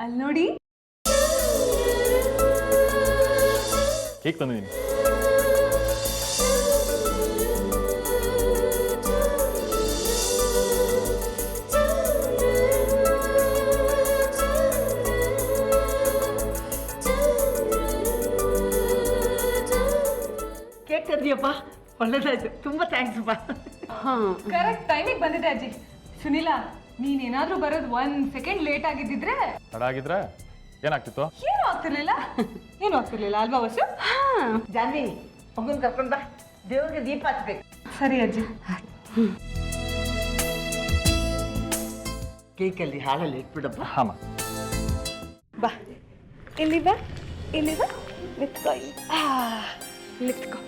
ಅಲ್ಲಿ ನೋಡಿ ಕೇಕ್ ತಂದಿದ್ದೀನಿ. ಕೇಕ್ ತಂದಿಯಪ್ಪ, ಒಳ್ಳೇದಾಯ್ತು. ತುಂಬ ಥ್ಯಾಂಕ್ಸ್ ಅಪ್ಪ. ಕರೆಕ್ಟ್ ಟೈಮಿಗೆ ಬಂದಿದೆ ಅಜ್ಜಿ. ಸುನಿಲಾ, ನೀನೇನಾದ್ರೂ ಬರೋದು 1 ಸೆಕೆಂಡ್ ಲೇಟ್ ಆಗಿದ್ದಿದ್ರೆ ತಡ ಆಗಿದ್ರೆ ಏನಾಗ್ತಿತ್ತು? ಏನು ಆಗ್ತಿರ್ಲಿಲ್ಲ ಅಲ್ವಾ ವಸು? ಜಾನ್ವಿ, ಮಗನ ಕರ್ಕೊಂಡ್ ಬಾ, ದೇವ್ರಿಗೆ ದೀಪ ಹಚ್ಬೇಕು. ಸರಿ ಅಜ್ಜಿ. ಕೇಕಲ್ಲಿ ಹಾಳಲ್ಲಿ ಇಟ್ಬಿಡಪ್ಪ. ಹಾಂ ಬಾ ಇಲ್ಲಿ ಬಾ ನಿತ್ಕೋ. ನಿತ್ಕೋ.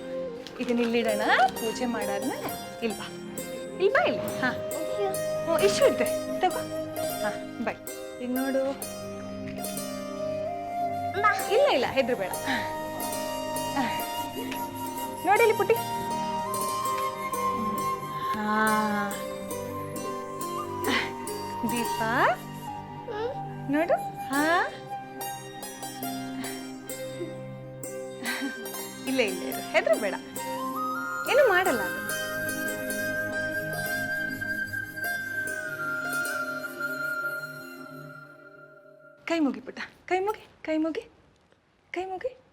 ಇದನ್ನ ಇಲ್ಲಿಡೋಣ, ಪೂಜೆ ಮಾಡಾದ್ಮೇಲೆ ಇಲ್ಲಿ ಬಾ. ಇಲ್ಲಿ ಹಾಂ ಇಷ್ಟು ಇದ್ದೆ ತಗೋ. ಹಾಂ ಬಾಯ್. ಈಗ ನೋಡು, ಇಲ್ಲ ಹೆದ್ರು ಬೇಡ. ನೋಡಿ ಇಲ್ಲಿ ಪುಟ್ಟಿ. ಹಾಂ ದೀಪ ನೋಡು. ಹಾಂ ಇಲ್ಲೇ ಹೆದ್ರು ಬೇಡ, ಏನು ಮಾಡಲ್ಲ ಅದು. ಕೈ ಮುಗಿ ಪುಟ್ಟ, ಕೈ ಮುಗಿ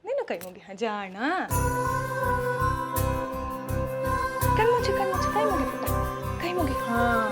ನೀನು ಕೈ ಮುಗಿ. ಜಾಣ. ಕಣ್ಮುಚ್ಚಿ ಕೈ ಮುಗಿ ಪುಟ್ಟ, ಕೈ ಮುಗಿ. ಹಾಂ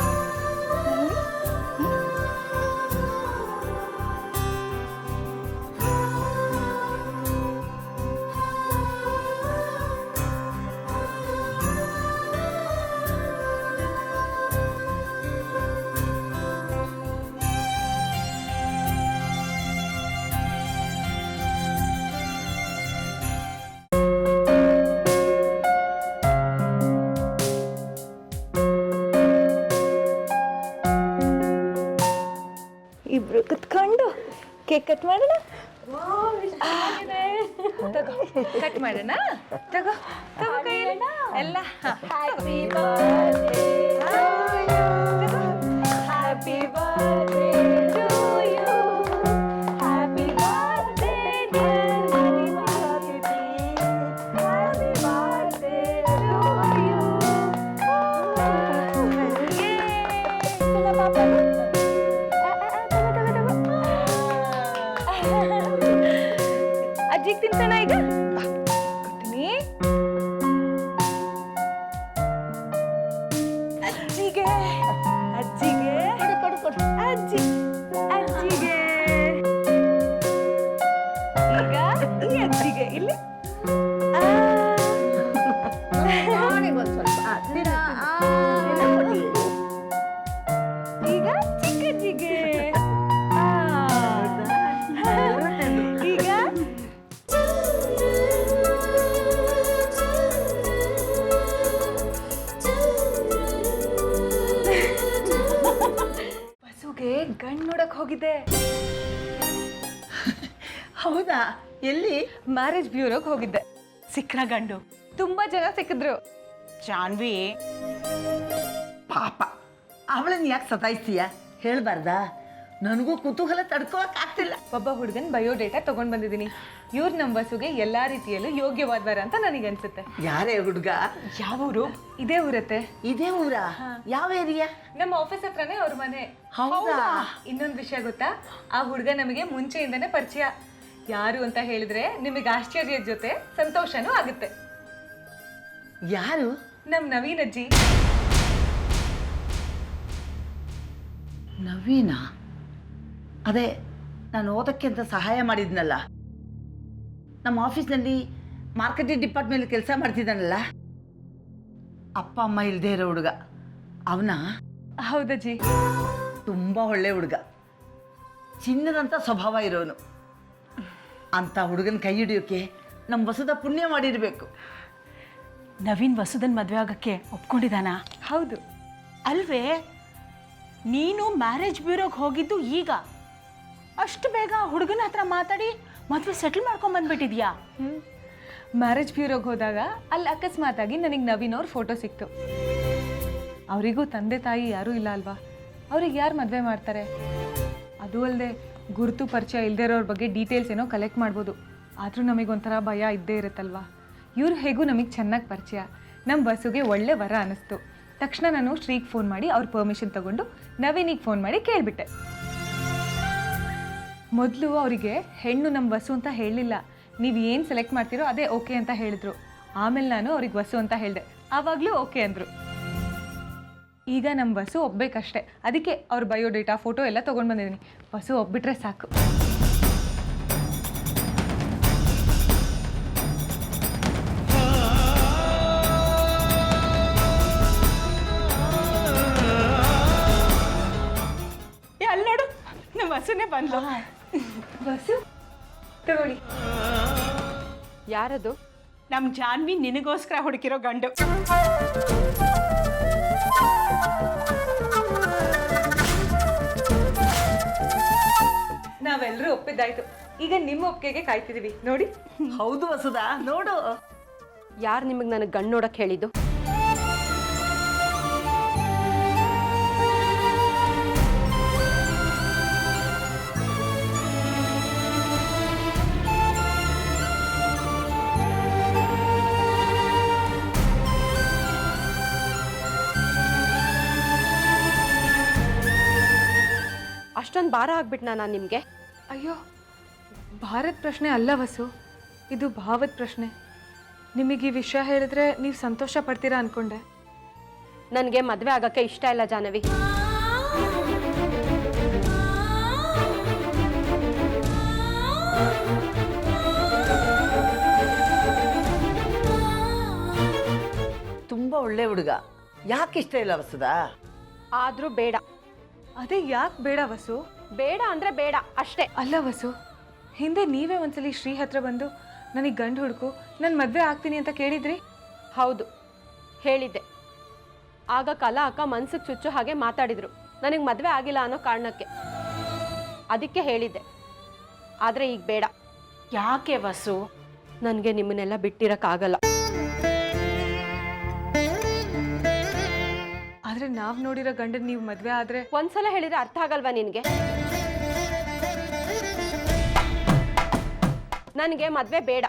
ಇಬ್ರು ಕುತ್ಕೊಂಡು ಕೇಕ್ ಕಟ್ ಮಾಡೋಣ. ಕಟ್ ಮಾಡೋಣ. ತಗೋ ಕೈಯಲ್ಲಿ ಎಲ್ಲ. Happy birthday happy birthday to you, happy birthday happy birthday to you. ಅಜ್ಜಿಗೆ ತಿಂತಾನ ಈಗ? ಕೊಡ್ತೀನಿ. ಅಜ್ಜಿಗೆ ಅಜ್ಜಿಗೆ ಈಗ ಈ ಅಜ್ಜಿಗೆ ಇಲ್ಲಿ. ಈಗ ಚಿಕ್ಕಜ್ಜಿಗೆ. ಈಗ ಬಸುಗೆ ಗಂಡು ನೋಡಕ್ ಹೋಗಿದ್ದೆ. ಹೌದಾ? ಎಲ್ಲಿ? ಮ್ಯಾರೇಜ್ ಬ್ಯೂರೋಗೆ ಹೋಗಿದ್ದೆ. ಸಿಕ್ರ ಗಂಡು. ತುಂಬಾ ಜನ ಸಿಕ್ಕಿದ್ರು. ಜಾನ್ವಿ ಪಾಪ, ಅವಳನ್ನ ಯಾಕೆ ಸತಾಯಿಸ್ತೀಯ? ಹೇಳ್ಬಾರ್ದಾ? ನನಗೂ ಕುತೂಹಲ ತಡ್ಕೋಕ್ ಆಗ್ತಿಲ್ಲ. ಒಬ್ಬ ಹುಡುಗನ್ ಬಯೋಡೇಟಾ ತಗೊಂಡ್ ಬಂದಿದ್ದೀನಿ. ಇವ್ರ ನಮ್ಮ ಬಸುಗೆ ಎಲ್ಲಾ ರೀತಿಯಲ್ಲೂ ಯೋಗ್ಯವಾದವರ ಅಂತ ನನಗನ್ಸುತ್ತೆ. ಯಾರೇ ಹುಡುಗ? ಯಾವ ಊರು? ಇದೇ ಊರತ್ತೆ. ಇದೇ ಊರಾ? ಯಾವ ಏರಿಯಾ? ನಮ್ಮ ಆಫೀಸ್ ಹತ್ರನೇ ಅವ್ರ ಮನೆ. ಹೌದಾ? ಇನ್ನೊಂದು ವಿಷಯ ಗೊತ್ತಾ? ಆ ಹುಡುಗ ನಮಗೆ ಮುಂಚೆಯಿಂದನೇ ಪರಿಚಯ. ಯಾರು ಅಂತ ಹೇಳಿದ್ರೆ ನಿಮಗೆ ಆಶ್ಚರ್ಯದ ಜೊತೆ ಸಂತೋಷನೂ ಆಗುತ್ತೆ. ಯಾರು? ನಮ್ ನವೀನ್ ಅಜ್ಜಿ. ನವೀನ? ಅದೇ ನಾನು ಓದಕ್ಕೆ ಅಂತ ಸಹಾಯ ಮಾಡಿದ್ನಲ್ಲ, ನಮ್ಮ ಆಫೀಸ್ನಲ್ಲಿ ಮಾರ್ಕೆಟಿಂಗ್ ಡಿಪಾರ್ಟ್ಮೆಂಟ್ ಕೆಲಸ ಮಾಡ್ತಿದ್ದಾನಲ್ಲ, ಅಪ್ಪ ಅಮ್ಮ ಇಲ್ಲದೆ ಇರೋ ಹುಡುಗ ಅವನ? ಹೌದಜ್ಜಿ. ತುಂಬ ಒಳ್ಳೆ ಹುಡುಗ, ಚಿನ್ನದಂಥ ಸ್ವಭಾವ ಇರೋನು. ಅಂಥ ಹುಡುಗನ ಕೈ ಹಿಡಿಯೋಕ್ಕೆ ನಮ್ಮ ವಸುದ ಪುಣ್ಯ ಮಾಡಿರಬೇಕು. ನವೀನ್ ವಸುದನ್ ಮದುವೆ ಆಗಕ್ಕೆ ಒಪ್ಕೊಂಡಿದ್ದಾನಾ? ಹೌದು. ಅಲ್ವೇ, ನೀನು ಮ್ಯಾರೇಜ್ ಬ್ಯೂರೋಗೆ ಹೋಗಿದ್ದು ಈಗ, ಅಷ್ಟು ಬೇಗ ಹುಡುಗನ ಹತ್ರ ಮಾತಾಡಿ ಮದುವೆ ಸೆಟಲ್ ಮಾಡ್ಕೊಂಡ್ ಬಂದ್ಬಿಟ್ಟಿದ್ಯಾ? ಮ್ಯಾರೇಜ್ ಬ್ಯೂರೋಗೆ ಹೋದಾಗ ಅಲ್ಲಿ ಅಕಸ್ಮಾತಾಗಿ ನನಗೆ ನವೀನ್ ಅವ್ರ ಫೋಟೋ ಸಿಕ್ತು. ಅವರಿಗೂ ತಂದೆ ತಾಯಿ ಯಾರೂ ಇಲ್ಲ ಅಲ್ವಾ, ಅವ್ರಿಗೆ ಯಾರು ಮದುವೆ ಮಾಡ್ತಾರೆ? ಅದು ಅಲ್ಲದೆ ಗುರುತು ಪರಿಚಯ ಇಲ್ಲದೇ ಇರೋರ ಬಗ್ಗೆ ಡೀಟೇಲ್ಸ್ ಏನೋ ಕಲೆಕ್ಟ್ ಮಾಡ್ಬೋದು. ಆದರೂ ನಮಗೊಂಥರ ಭಯ ಇದ್ದೇ ಇರುತ್ತಲ್ವ. ಇವ್ರು ಹೇಗೂ ನಮಗೆ ಚೆನ್ನಾಗಿ ಪರಿಚಯ. ನಮ್ಮ ಬಸ್ಸುಗೆ ಒಳ್ಳೆ ವರ ಅನ್ನಿಸ್ತು. ತಕ್ಷಣ ನಾನು ಶ್ರೀಗೆ ಫೋನ್ ಮಾಡಿ ಅವ್ರ ಪರ್ಮಿಷನ್ ತೊಗೊಂಡು ನವೀನಿಗೆ ಫೋನ್ ಮಾಡಿ ಕೇಳಿಬಿಟ್ಟೆ. ಮೊದಲು ಅವರಿಗೆ ಹೆಣ್ಣು ನಮ್ಮ ಬಸ್ಸು ಅಂತ ಹೇಳಲಿಲ್ಲ. ನೀವು ಏನು ಸೆಲೆಕ್ಟ್ ಮಾಡ್ತೀರೋ ಅದೇ ಓಕೆ ಅಂತ ಹೇಳಿದ್ರು. ಆಮೇಲೆ ನಾನು ಅವ್ರಿಗೆ ಬಸ್ಸು ಅಂತ ಹೇಳಿದೆ. ಆವಾಗಲೂ ಓಕೆ ಅಂದರು. ಈಗ ನಮ್ಮ ಬಸ್ಸು ಒಪ್ಪಬೇಕಷ್ಟೆ. ಅದಕ್ಕೆ ಅವ್ರ ಬಯೋಡೇಟಾ ಫೋಟೋ ಎಲ್ಲ ತೊಗೊಂಡು ಬಂದಿದ್ದೀನಿ. ಬಸ್ಸು ಒಪ್ಬಿಟ್ರೆ ಸಾಕು. ಅಲ್ಲಿ ನೋಡು, ನಮ್ಮ ಬಸ್ಸನ್ನೇ ಬಂದ್ಲು. ಬಸ್ಸು ತಗೊಳ್ಳಿ. ಯಾರದು? ನಮ್ಮ ಜಾನ್ವಿ ನಿನಗೋಸ್ಕರ ಹುಡುಕಿರೋ ಗಂಡು. ನಾವೆಲ್ಲರೂ ಒಪ್ಪಿದ್ದಾಯ್ತು. ಈಗ ನಿಮ್ಮ ಒಪ್ಪಿಗೆಗೆ ಕಾಯ್ತಿದ್ದೀವಿ ನೋಡಿ. ಹೌದು ವಸುದಾ, ನೋಡು. ಯಾರು ನಿಮಗೆ ನನಗೆ ಗಂಡು ನೋಡಕ್ಕೆ ಹೇಳಿದ್ದು? ಅಷ್ಟೊಂದು ಭಾರ ಆಗ್ಬಿಟ್ನಾ ನಾನು ನಿಮಗೆ? ಅಯ್ಯೋ, ಭಾರತ್ ಪ್ರಶ್ನೆ ಅಲ್ಲ ವಸು, ಇದು ಭಾವದ ಪ್ರಶ್ನೆ. ನಿಮಗೆ ಈ ವಿಷಯ ಹೇಳಿದ್ರೆ ನೀವು ಸಂತೋಷ ಪಡ್ತೀರಾ ಅನ್ಕೊಂಡೆ. ನನಗೆ ಮದುವೆ ಆಗೋಕ್ಕೆ ಇಷ್ಟ ಇಲ್ಲ ಜಾಹ್ನವಿ. ತುಂಬ ಒಳ್ಳೆ ಹುಡುಗ, ಯಾಕೆ ಇಷ್ಟ ಇಲ್ಲ ವಸುದಾ? ಆದರೂ ಬೇಡ. ಅದೇ ಯಾಕೆ ಬೇಡ ವಸು? ಬೇಡ ಅಂದರೆ ಬೇಡ ಅಷ್ಟೇ. ಅಲ್ಲ ವಸು, ಹಿಂದೆ ನೀವೇ ಒಂದ್ಸಲಿ ಶ್ರೀ ಹತ್ರ ಬಂದು ನನಗೆ ಗಂಡು ಹುಡುಕು, ನಾನು ಮದುವೆ ಆಗ್ತೀನಿ ಅಂತ ಕೇಳಿದ್ರಿ. ಹೌದು, ಹೇಳಿದ್ದೆ. ಆಗ ಕಲಾ ಅಕ್ಕ ಮನ್ಸಿಗೆ ಚುಚ್ಚು ಹಾಗೆ ಮಾತಾಡಿದ್ರು, ನನಗೆ ಮದುವೆ ಆಗಿಲ್ಲ ಅನ್ನೋ ಕಾರಣಕ್ಕೆ. ಅದಕ್ಕೆ ಹೇಳಿದ್ದೆ. ಆದರೆ ಈಗ ಬೇಡ. ಯಾಕೆ ವಸು? ನನಗೆ ನಿಮ್ಮನ್ನೆಲ್ಲ ಬಿಟ್ಟಿರೋಕ್ಕಾಗಲ್ಲ. ಆದರೆ ನಾವು ನೋಡಿರೋ ಗಂಡನ ನೀವು ಮದುವೆ ಆದರೆ ಒಂದ್ಸಲ ಹೇಳಿದ್ರೆ ಅರ್ಥ ಆಗಲ್ವಾ ನಿನಗೆ? ನನಗೆ ಮದುವೆ ಬೇಡ.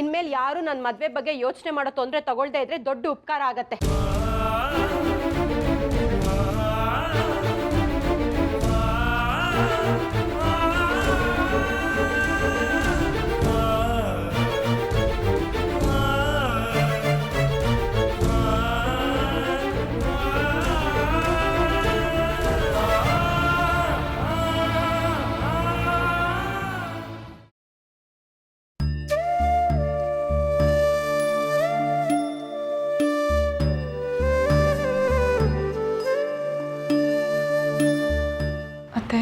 ಇನ್ಮೇಲೆ ಯಾರು ನನ್ನ ಮದುವೆ ಬಗ್ಗೆ ಯೋಚನೆ ಮಾಡೋ ತೊಂದರೆ ತಗೊಳ್ದೇ ಇದ್ರೆ ದೊಡ್ಡ ಉಪಕಾರ ಆಗತ್ತೆ. ಅತ್ತೆ,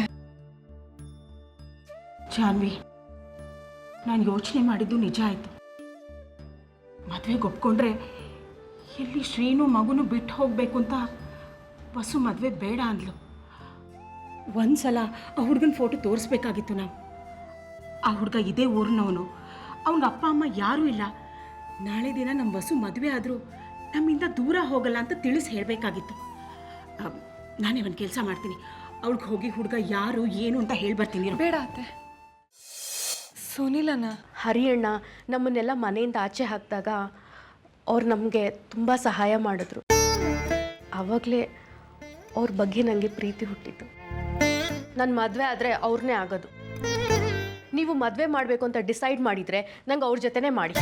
ಜಾನ್ವಿ, ನಾನು ಯೋಚನೆ ಮಾಡಿದ್ದು ನಿಜ ಆಯಿತು. ಮದುವೆಗೆ ಒಪ್ಕೊಂಡ್ರೆ ಎಲ್ಲಿ ಶ್ರೀನು ಮಗುನು ಬಿಟ್ಟು ಹೋಗಬೇಕು ಅಂತ ವಸು ಮದುವೆ ಬೇಡ ಅಂದ್ಲು. ಒಂದು ಸಲ ಆ ಹುಡುಗನ ಫೋಟೋ ತೋರಿಸ್ಬೇಕಾಗಿತ್ತು ನಾವು. ಆ ಹುಡುಗ ಇದೇ ಊರಿನವನು, ಅವನ ಅಪ್ಪ ಅಮ್ಮ ಯಾರೂ ಇಲ್ಲ. ನಾಳೆ ದಿನ ನಮ್ಮ ವಸು ಮದುವೆ ಆದರೂ ನಮ್ಮಿಂದ ದೂರ ಹೋಗಲ್ಲ ಅಂತ ತಿಳಿಸಿ ಹೇಳಬೇಕಾಗಿತ್ತು. ನಾನೇ ಒಂದು ಕೆಲಸ ಮಾಡ್ತೀನಿ, ಅವಳಿಗೆ ಹೋಗಿ ಹುಡುಗ ಯಾರು ಏನು ಅಂತ ಹೇಳಿ ಬರ್ತೀನಿ. ಬೇಡ ಅತ್ತೆ. ಸುನಿಲನ ಹರಿಯಣ್ಣ ನಮ್ಮನ್ನೆಲ್ಲ ಮನೆಯಿಂದ ಆಚೆ ಹಾಕಿದಾಗ ಅವ್ರು ನಮಗೆ ತುಂಬ ಸಹಾಯ ಮಾಡಿದ್ರು. ಆವಾಗಲೇ ಅವ್ರ ಬಗ್ಗೆ ನನಗೆ ಪ್ರೀತಿ ಹುಟ್ಟಿತ್ತು. ನನ್ನ ಮದುವೆ ಆದರೆ ಅವ್ರನ್ನೇ ಆಗೋದು. ನೀವು ಮದುವೆ ಮಾಡಬೇಕು ಅಂತ ಡಿಸೈಡ್ ಮಾಡಿದರೆ ನಂಗೆ ಅವ್ರ ಜೊತೆನೇ ಮಾಡಿ.